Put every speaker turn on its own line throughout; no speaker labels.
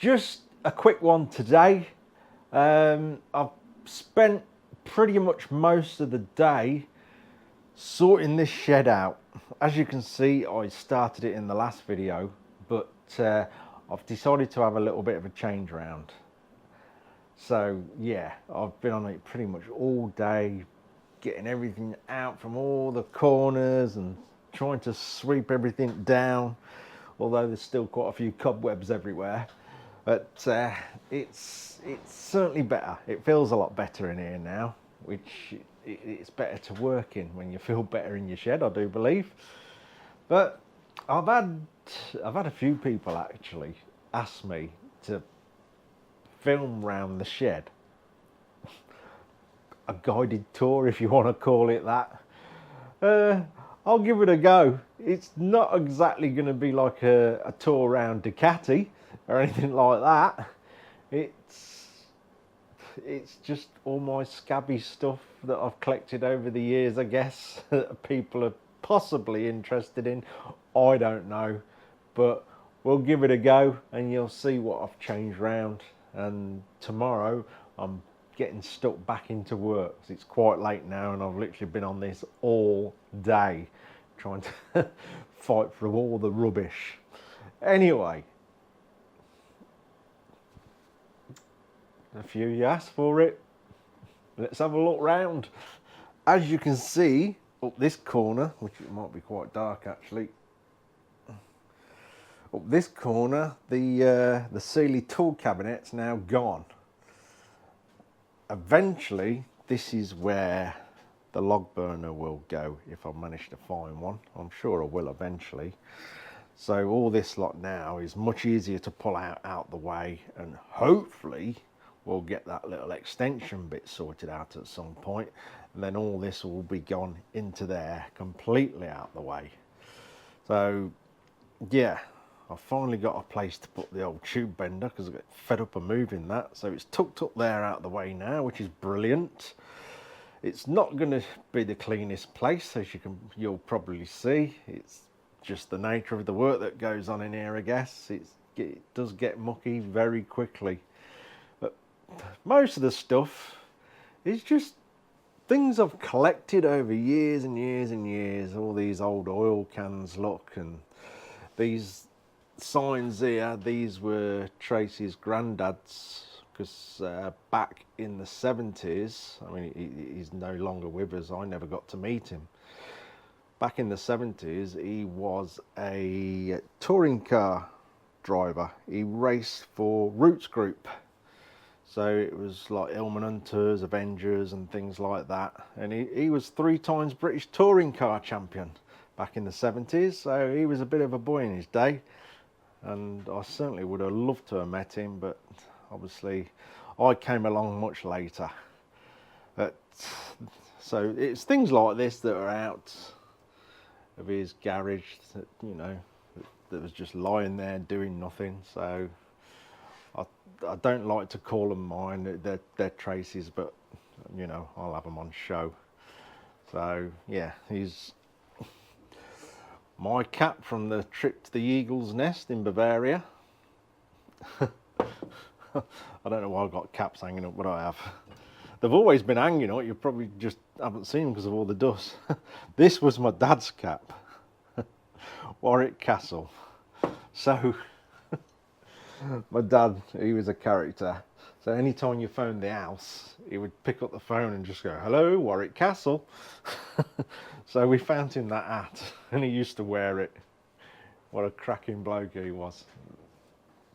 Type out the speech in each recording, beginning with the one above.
Just a quick one today. I've spent pretty much most of the day sorting this shed out. As you can see, I started it in the last video, but I've decided to have a little bit of a change around. So yeah, I've been on it pretty much all day, getting everything out from all the corners and trying to sweep everything down, although there's still quite a few cobwebs everywhere. But it's certainly better. It feels a lot better in here now, which it's better to work in when you feel better in your shed, I do believe. But I've had a few people actually ask me to film round the shed, a guided tour if you want to call it that. I'll give it a go. It's not exactly going to be like a tour around Ducati or anything like that. It's just all my scabby stuff that I've collected over the years, I guess, that people are possibly interested in. I don't know, but we'll give it a go and you'll see what I've changed round. And tomorrow I'm getting stuck back into work. It's quite late now and I've literally been on this all day trying to fight through all the rubbish. Anyway, a few you asked for it. Let's have a look round. As you can see up this corner, which it might be quite dark actually, up this corner the Sealy tool cabinet's now gone. Eventually this is where the log burner will go if I manage to find one. I'm sure I will eventually. So all this lot now is much easier to pull out the way, and hopefully we'll get that little extension bit sorted out at some point, and then all this will be gone into there, completely out the way. So yeah, I finally got a place to put the old tube bender because I got fed up of moving that. So it's tucked up there out the way now, which is brilliant. It's not going to be the cleanest place, as you'll probably see. It's just the nature of the work that goes on in here, I guess. It does get mucky very quickly. But most of the stuff is just things I've collected over years and years and years. All these old oil cans, look, and these signs here, these were Tracy's granddad's, because back in the 70s, I mean, he's no longer with us, I never got to meet him. Back in the 70s, he was a touring car driver. He raced for Roots Group. So it was like Ilman Hunters, Avengers and things like that. And he was 3 times British touring car champion back in the 70s. So he was a bit of a boy in his day. And I certainly would have loved to have met him, but obviously I came along much later. So it's things like this that are out of his garage that, you know, that was just lying there doing nothing. So I don't like to call them mine. They're Tracy's, but you know, I'll have them on show. So yeah, he's my cap from the trip to the Eagle's Nest in Bavaria. I don't know why I've got caps hanging up, but I have. They've always been hanging up, you probably just haven't seen them because of all the dust. This was my dad's cap. Warwick Castle. So my dad, he was a character. So anytime you phoned the house, he would pick up the phone and just go, "Hello, Warwick Castle." So we found him that hat and he used to wear it. What a cracking bloke he was.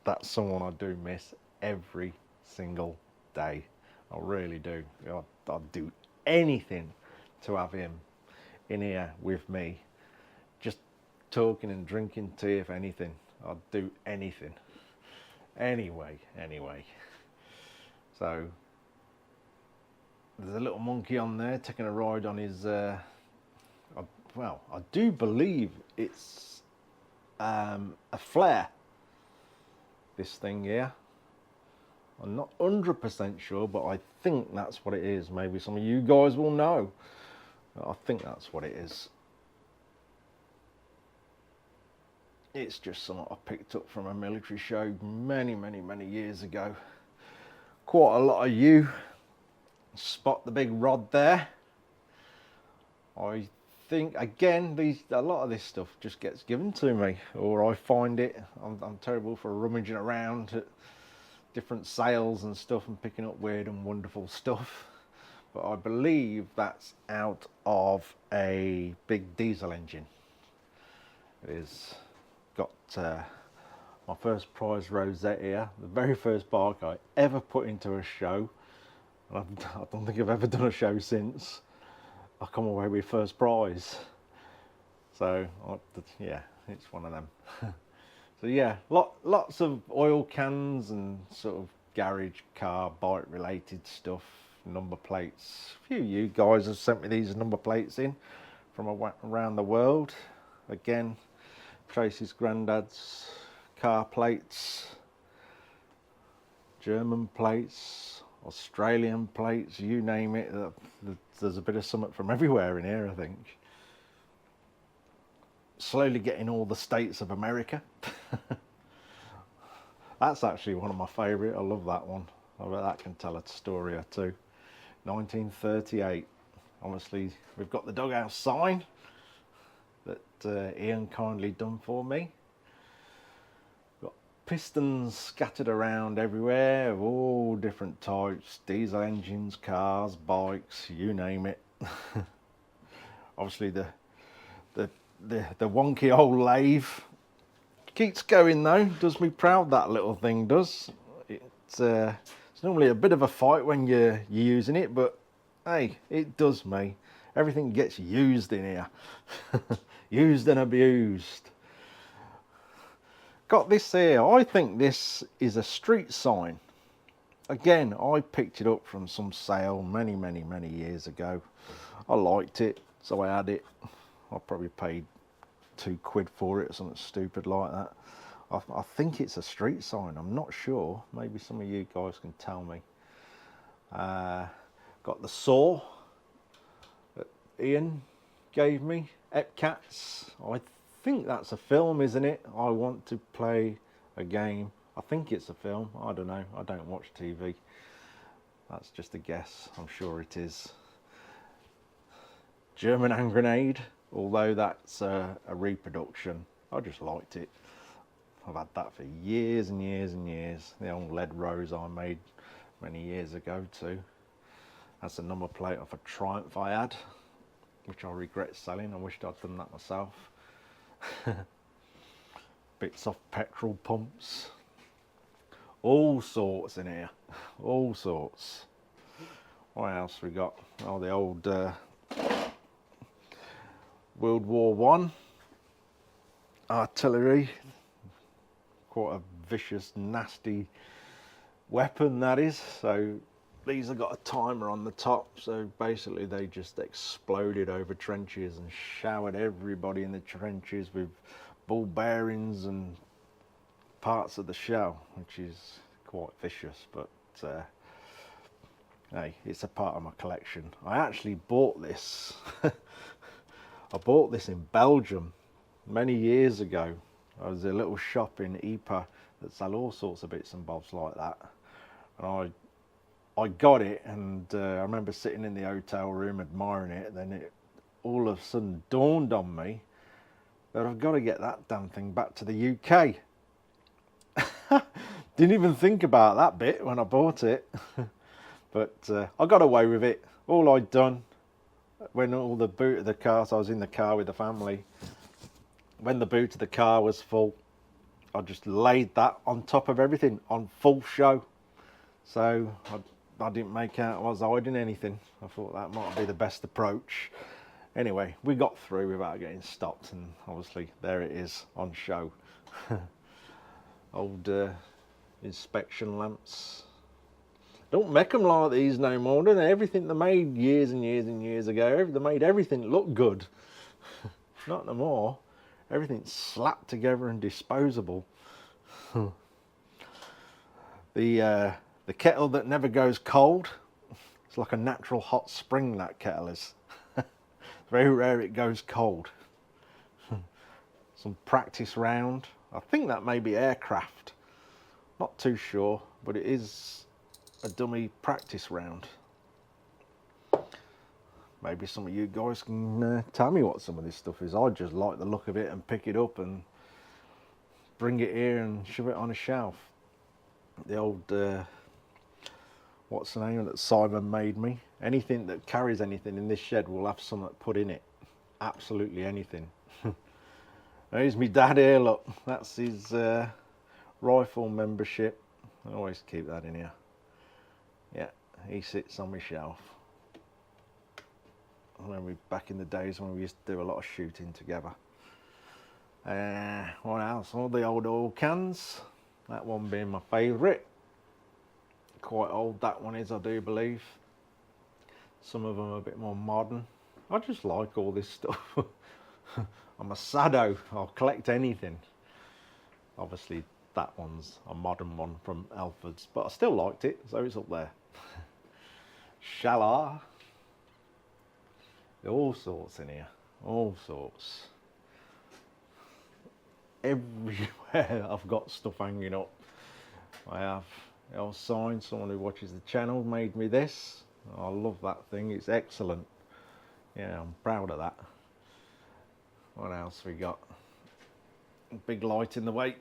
That's someone I do miss every single day. I really do. I'd do anything to have him in here with me. Just talking and drinking tea, if anything. I'd do anything. Anyway. So there's a little monkey on there taking a ride on his, well, I do believe it's a flare, this thing here. I'm not 100% sure, but I think that's what it is. Maybe some of you guys will know. I think that's what it is. It's just something I picked up from a military show many years ago. Quite a lot of you spot the big rod there. I think again a lot of this stuff just gets given to me, or I find it. I'm terrible for rummaging around at different sales and stuff and picking up weird and wonderful stuff. But I believe that's out of a big diesel engine. It is got my first prize rosette here, the very first bike I ever put into a show, and I don't think I've ever done a show since. I come away with first prize, so yeah, it's one of them. So yeah, lots of oil cans and sort of garage, car, bike related stuff, number plates. A few of you guys have sent me these number plates in from around the world. Again, Tracy's granddad's car plates, German plates, Australian plates, you name it. There's a bit of something from everywhere in here, I think. Slowly getting all the states of America. That's actually one of my favourite. I love that one. I bet that can tell a story or two. 1938. Obviously, we've got the doghouse sign that Ian kindly done for me. Got pistons scattered around everywhere of all different types. Diesel engines, cars, bikes, you name it. Obviously, the wonky old lathe keeps going though. Does me proud, that little thing does. It's normally a bit of a fight when you're using it, but hey, it does me. Everything gets used in here. Used and abused. Got this here. I think this is a street sign. Again, I picked it up from some sale many years ago. I liked it, so I had it. I probably paid £2 for it or something stupid like that. I think it's a street sign. I'm not sure. Maybe some of you guys can tell me. Got the saw that Ian gave me. Epcats. I think that's a film, isn't it? I want to play a game. I think it's a film. I don't know. I don't watch TV. That's just a guess. I'm sure it is. German hand grenade. Although that's a reproduction. I just liked it. I've had that for years and years and years. The old lead rose I made many years ago too. That's a number plate of a Triumph I had, which I regret selling. I wished I'd done that myself. Bits off petrol pumps. All sorts in here. All sorts. What else we got? Oh, the old World War One artillery. Quite a vicious, nasty weapon that is. So these have got a timer on the top, so basically they just exploded over trenches and showered everybody in the trenches with ball bearings and parts of the shell, which is quite vicious, but hey, it's a part of my collection. I actually bought this. I bought this in Belgium many years ago. There was a little shop in Ypres that sell all sorts of bits and bobs like that, and I got it, and I remember sitting in the hotel room admiring it. Then it all of a sudden dawned on me that I've got to get that damn thing back to the UK. Didn't even think about that bit when I bought it. But I got away with it. All I'd done, when all the boot of the car, so I was in the car with the family, when the boot of the car was full, I just laid that on top of everything on full show. So I didn't make out I was hiding anything. I thought that might be the best approach. Anyway, we got through without getting stopped, and obviously there it is on show. Old inspection lamps. Don't make them like these no more, do they? Everything they made years and years and years ago, they made everything look good. Not no more. Everything's slapped together and disposable. The kettle that never goes cold. It's like a natural hot spring, that kettle is. It's very rare it goes cold. some practice round. I think that may be aircraft. Not too sure, but it is a dummy practice round. Maybe some of you guys can tell me what some of this stuff is. I just like the look of it and pick it up and bring it here and shove it on a shelf. The old, what's the name that Simon made me? Anything that carries anything in this shed will have something put in it. Absolutely anything. There's my dad here, look. That's his rifle membership. I always keep that in here. Yeah, he sits on my shelf. When we back in the days when we used to do a lot of shooting together. What else? All the old oil cans. That one being my favourite. Quite old that one is, I do believe. Some of them are a bit more modern. I just like all this stuff. I'm a sado. I'll collect anything. Obviously that one's a modern one from Alfred's, but I still liked it, so it's up there. Shallar. All sorts in here, all sorts. Everywhere I've got stuff hanging up. I have the old sign, someone who watches the channel made me this. I love that thing, it's excellent. Yeah, I'm proud of that. What else we got? Big light in the way.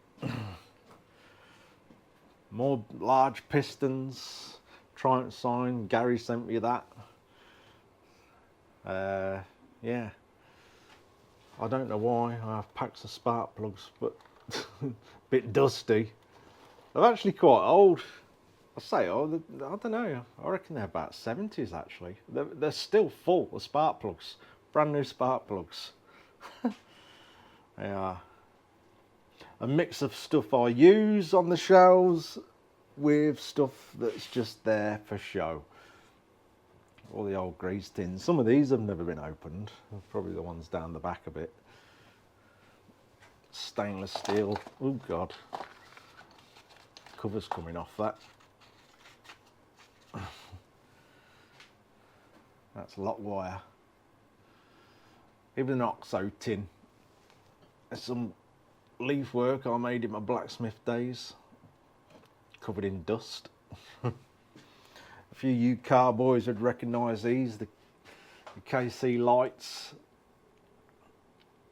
More large pistons. Triumph sign, Gary sent me that. Yeah, I don't know why I have packs of spark plugs, but a bit dusty. They're actually quite old. I say old, I don't know, I reckon they're about 70s actually. They're still full of spark plugs, brand new spark plugs. They are a mix of stuff I use on the shelves with stuff that's just there for show. All the old grease tins. Some of these have never been opened. Probably the ones down the back a bit. Stainless steel. Oh God. Cover's coming off that. That's lock wire. Even an OXO tin. There's some leaf work I made in my blacksmith days. Covered in dust. A few of you car boys would recognise these, the KC lights.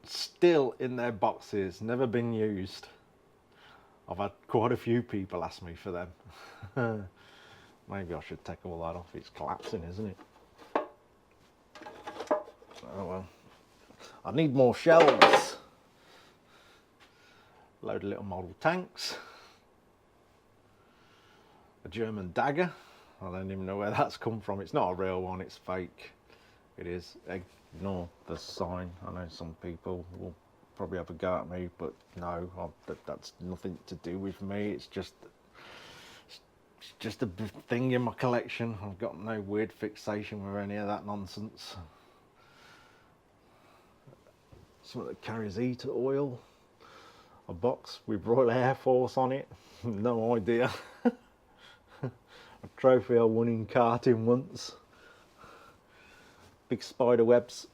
Still in their boxes, never been used. I've had quite a few people ask me for them. Maybe I should take all that off, it's collapsing, isn't it? Oh well. I need more shelves. Load of little model tanks. A German dagger. I don't even know where that's come from. It's not a real one, it's fake. It is. Ignore the sign. I know some people will probably have a go at me, but no, that's nothing to do with me. It's just a thing in my collection. I've got no weird fixation with any of that nonsense. Something that carries heat oil. A box with Royal Air Force on it. No idea. A trophy I won in karting once. Big spider webs.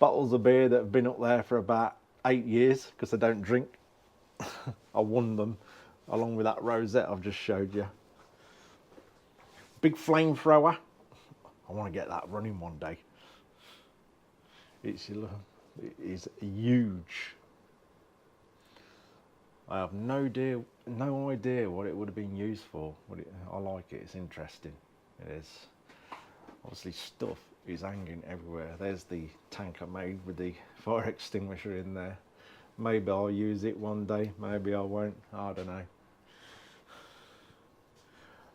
Bottles of beer that have been up there for about 8 years because I don't drink. I won them along with that rosette I've just showed you. Big flamethrower. I want to get that running one day. It is huge. I have no idea what it would have been used for. I like it, it's interesting. It is. Obviously stuff is hanging everywhere. There's the tank I made with the fire extinguisher in there. Maybe I'll use it one day, maybe I won't, I don't know.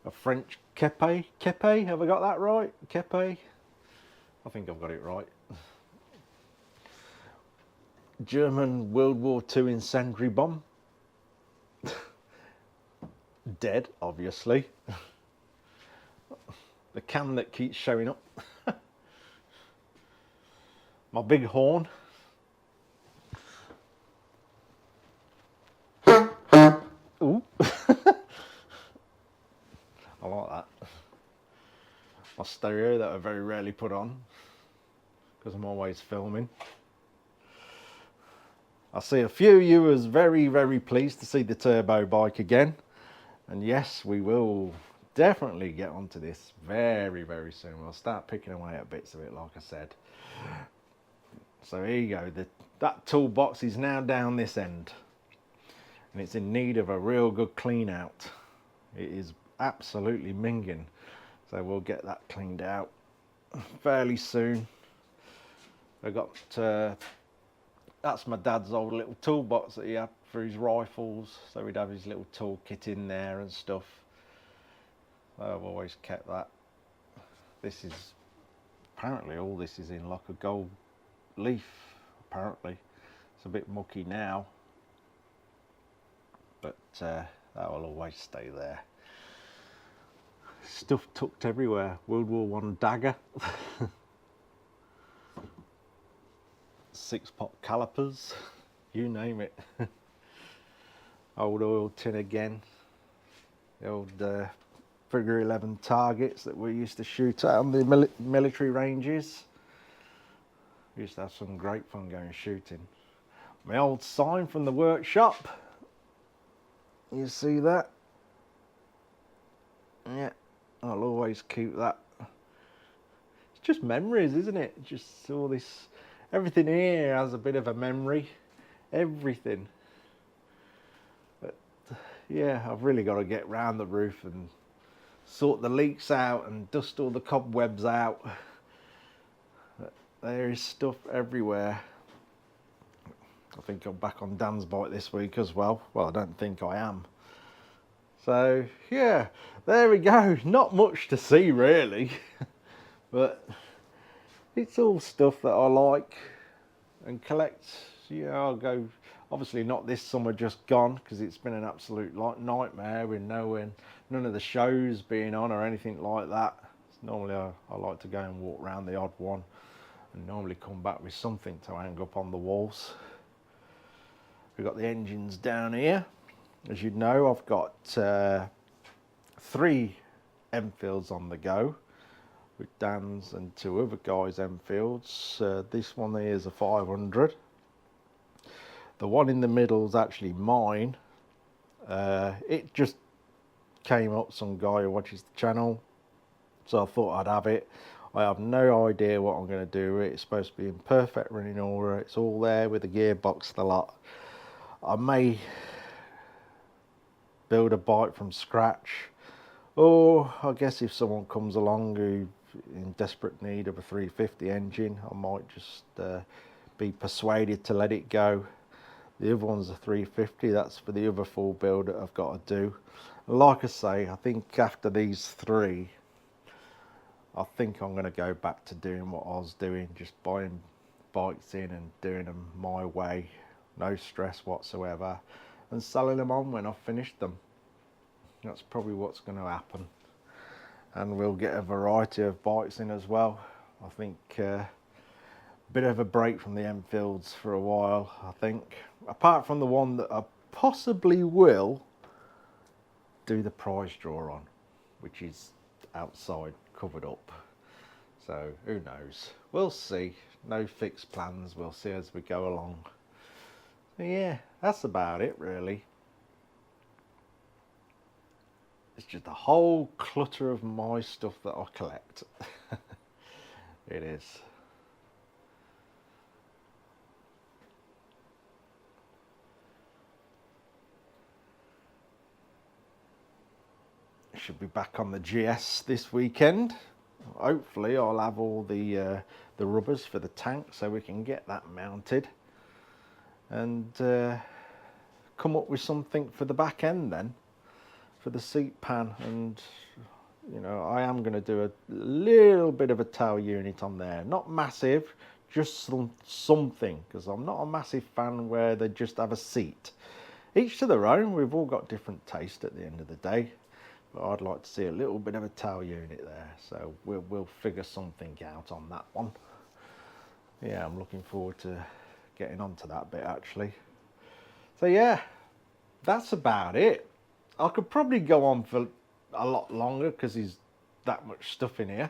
A French kepe, have I got that right? Kepe? I think I've got it right. German World War II incendiary bomb. Dead, obviously. The can that keeps showing up. My big horn. Ooh. I like that. My stereo that I very rarely put on because I'm always filming. I see a few of you was very pleased to see the turbo bike again. And yes, we will definitely get onto this very soon. We'll start picking away at bits of it, like I said. So here you go. That toolbox is now down this end. And it's in need of a real good clean out. It is absolutely minging. So we'll get that cleaned out fairly soon. I got that's my dad's old little toolbox that he had for his rifles, so he'd have his little toolkit in there and stuff. So I've always kept that. This is apparently all this is in like a gold leaf. Apparently it's a bit mucky now, but that will always stay there. Stuff tucked everywhere. World War I dagger. 6-pot calipers, you name it. Old oil tin again. The old figure 11 targets that we used to shoot at on the military ranges. We used to have some great fun going shooting. My old sign from the workshop. You see that? Yeah, I'll always keep that. It's just memories, isn't it? Just all this. Everything here has a bit of a memory, everything. But yeah, I've really got to get round the roof and sort the leaks out and dust all the cobwebs out. But there is stuff everywhere. I think I'm back on Dan's bike this week as well. Well, I don't think I am. So yeah, there we go. Not much to see really, but it's all stuff that I like and collect. Yeah, I'll go, obviously not this summer just gone, because it's been an absolute nightmare with none of the shows being on or anything like that. Normally I like to go and walk around the odd one and normally come back with something to hang up on the walls. We've got the engines down here. As you know, I've got 3 Enfields on the go, with Dan's and 2 other guys' Enfields. This one here is a 500. The one in the middle is actually mine. It just came up, some guy who watches the channel, so I thought I'd have it. I have no idea what I'm going to do with it. It's supposed to be in perfect running order. It's all there with the gearbox, the lot. I may build a bike from scratch, or I guess if someone comes along who in desperate need of a 350 engine, I might just be persuaded to let it go. The other one's a 350, that's for the other full build that I've got to do. Like I say, I think after these 3, I think I'm going to go back to doing what I was doing, just buying bikes in and doing them my way, no stress whatsoever, and selling them on when I've finished them. That's probably what's going to happen. And we'll get a variety of bikes in as well. I think a bit of a break from the Enfields for a while, I think. Apart from the one that I possibly will do the prize draw on, which is outside, covered up. So who knows? We'll see. No fixed plans. We'll see as we go along. So yeah, that's about it really. It's just a whole clutter of my stuff that I collect. It is. Should be back on the GS this weekend. Hopefully I'll have all the rubbers for the tank so we can get that mounted and come up with something for the back end then, for the seat pan. And you know, I am going to do a little bit of a tail unit on there, not massive, just something, because I'm not a massive fan where they just have a seat. Each to their own, we've all got different taste at the end of the day, but I'd like to see a little bit of a tail unit there, so we'll figure something out on that one. Yeah, I'm looking forward to getting onto that bit actually. So yeah, that's about it. I could probably go on for a lot longer because there's that much stuff in here.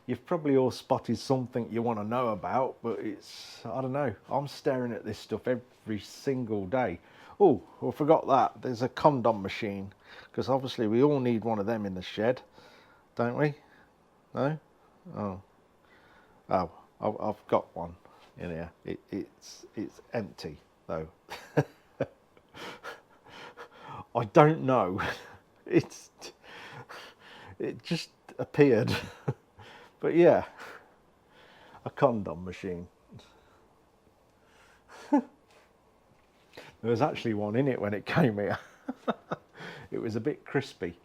you've probably all spotted something you want to know about, but it's, I don't know, I'm staring at this stuff every single day. Oh, I forgot that. There's a condom machine, because obviously we all need one of them in the shed, don't we? No? Oh. Oh, I've got one in here. It's empty, though. I don't know. It just appeared. But yeah, a condom machine. There was actually one in it when it came here. It was a bit crispy.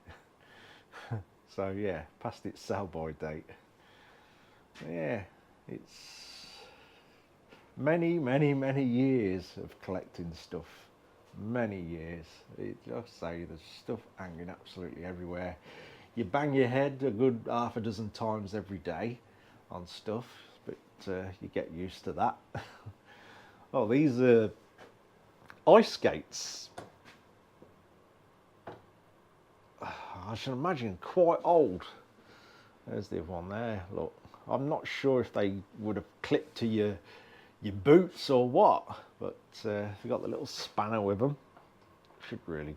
So yeah, past its sell-by date. Yeah, it's many years of collecting stuff. Many years. It just say there's stuff hanging absolutely everywhere. You bang your head a good half a dozen times every day on stuff, but you get used to that. Oh, these are ice skates. I should imagine quite old. There's the one there, look. I'm not sure if they would have clipped to your boots or what, but if you've got the little spanner with them, should really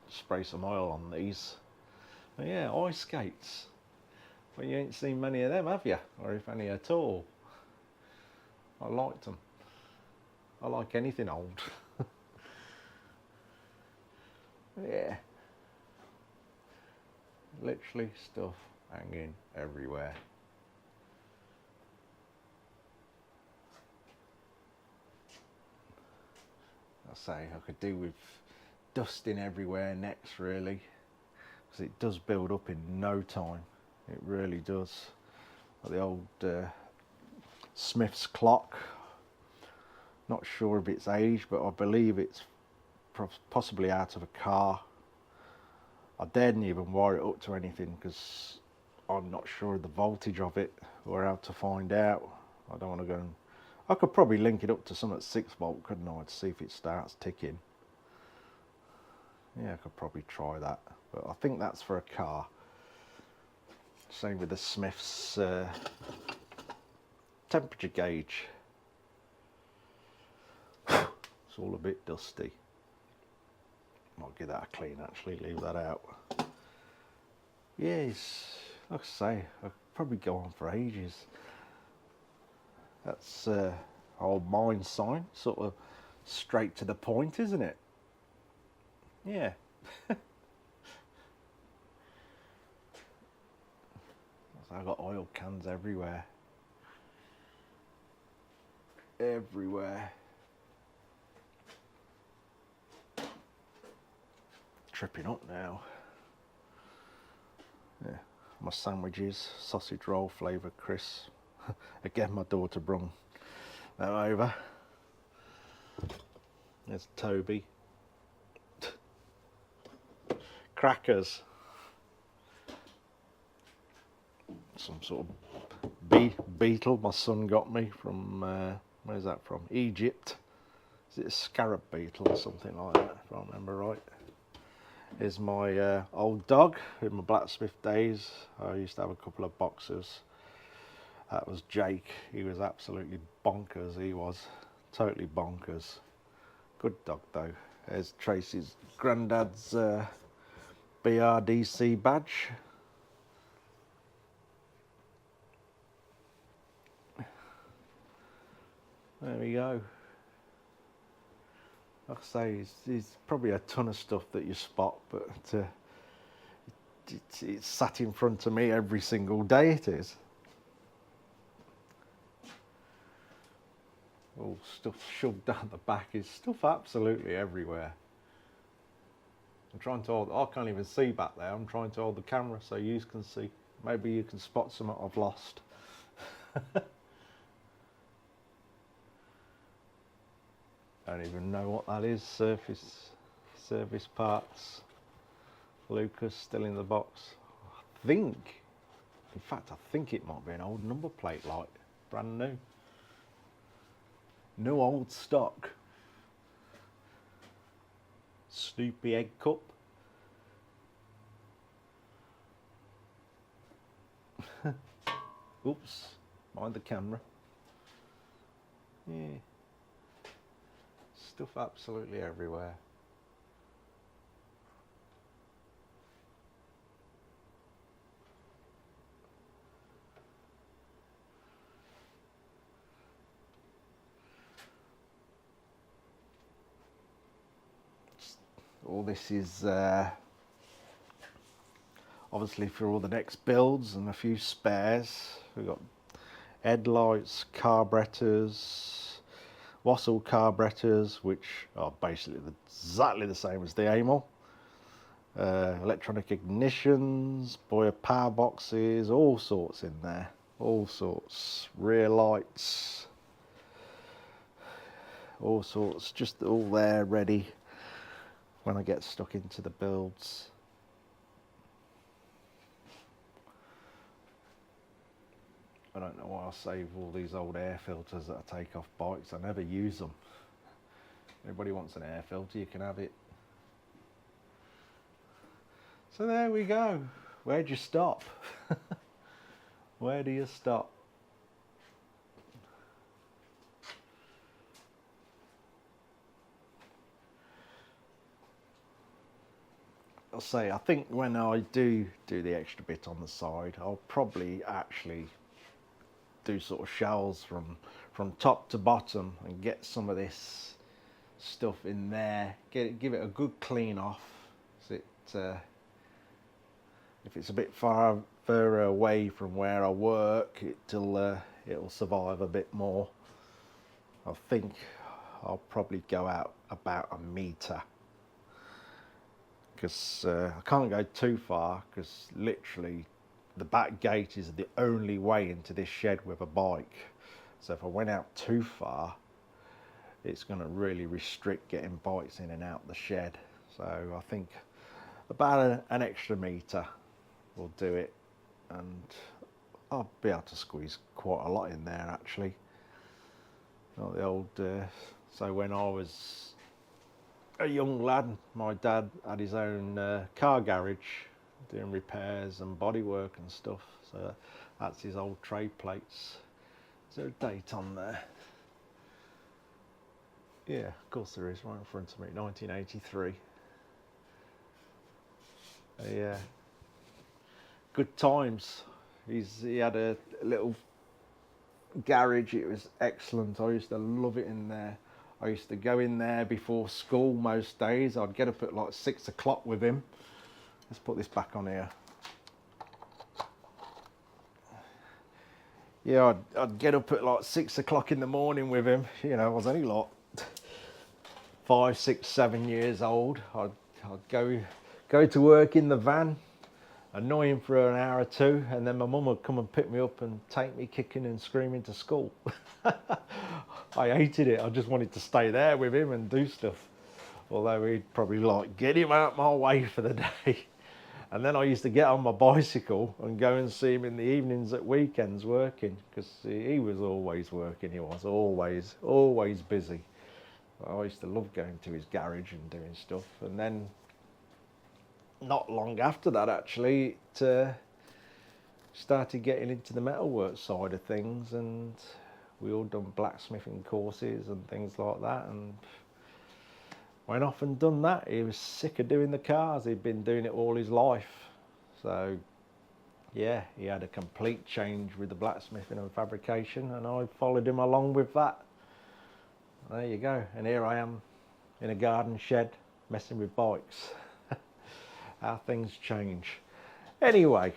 spray some oil on these. But yeah, ice skates. Well, you ain't seen many of them, have you? Or if any at all. I liked them. I like anything old. Yeah. Literally stuff hanging everywhere. I say I could do with dusting everywhere next, really, because it does build up in no time. It really does. Like the old Smith's clock. Not sure of its age, but I believe it's possibly out of a car. I daren't even wire it up to anything because I'm not sure of the voltage of it or how to find out. I don't want to go and... I could probably link it up to some at 6 volt, couldn't I, to see if it starts ticking. Yeah, I could probably try that, but I think that's for a car. Same with the Smith's temperature gauge. It's all a bit dusty. Might give that a clean, actually, leave that out. Yes, like I say, I'll probably go on for ages. That's old mine sign, sort of straight to the point, isn't it? Yeah. I've got oil cans everywhere. Everywhere. Tripping up now. Yeah, my sandwiches, sausage roll flavour crisps. Again, my daughter brung them over. There's Toby. Crackers. Some sort of beetle my son got me from, where's that from? Egypt. Is it a scarab beetle or something like that, if I remember right? Here's my old dog in my blacksmith days. I used to have a couple of boxers. That was Jake. He was absolutely bonkers, he was. Totally bonkers. Good dog though. There's Tracy's granddad's BRDC badge. There we go. Like I say, there's probably a ton of stuff that you spot, but it's sat in front of me every single day, it is. All stuff shoved down the back, is stuff absolutely everywhere. I'm trying to hold, I can't even see back there, I'm trying to hold the camera so you can see. Maybe you can spot something I've lost. I don't even know what that is. Service parts. Lucas still in the box. I think, in fact, I think it might be an old number plate light, brand new. No old stock. Snoopy egg cup. Oops, mind the camera. Yeah, stuff absolutely everywhere. All this is obviously for all the next builds and a few spares. We've got headlights, carburetors, Wassel carburetors, which are basically exactly the same as the Amel. Electronic ignitions, Boyer power boxes, all sorts in there, all sorts. Rear lights, all sorts, just all there ready when I get stuck into the builds. I don't know why I save all these old air filters that I take off bikes. I never use them. Anybody wants an air filter, you can have it. So there we go. Where'd you stop? Where do you stop? I'll say, I think when I do the extra bit on the side, I'll probably actually do sort of shells from top to bottom and get some of this stuff in there. Give it a good clean off. So if it's a bit further away from where I work, it'll survive a bit more. I think I'll probably go out about a metre, because I can't go too far, because literally the back gate is the only way into this shed with a bike. So if I went out too far, it's going to really restrict getting bikes in and out the shed. So I think about an extra metre will do it, and I'll be able to squeeze quite a lot in there actually. Not the old so when I was a young lad, my dad had his own car garage doing repairs and bodywork and stuff, so that's his old trade plates. Is there a date on there? Yeah, of course there is, right in front of me, 1983. Yeah, good times. He had a little garage, it was excellent. I used to love it in there. I used to go in there before school most days. I'd get up at like 6 o'clock with him. Let's put this back on here. Yeah, I'd get up at like 6 o'clock in the morning with him. You know, I was only like 5, 6, 7 years old. I'd go to work in the van, annoy him for an hour or two, and then my mum would come and pick me up and take me kicking and screaming to school. I hated it. I just wanted to stay there with him and do stuff. Although he'd probably like, get him out my way for the day. And then I used to get on my bicycle and go and see him in the evenings at weekends working, because he was always working. He was always busy. I used to love going to his garage and doing stuff. And then not long after that, actually, it started getting into the metalwork side of things, and we all done blacksmithing courses and things like that, and went off and done that. He was sick of doing the cars. He'd been doing it all his life. So yeah, he had a complete change with the blacksmithing and fabrication, and I followed him along with that. There you go, and here I am in a garden shed messing with bikes. How things change. Anyway,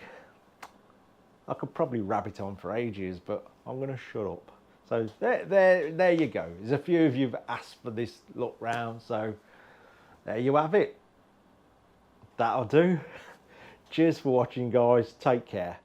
I could probably rabbit on for ages, but I'm going to shut up. So there you go. There's a few of you have asked for this look round, so there you have it. That'll do. Cheers for watching, guys. Take care.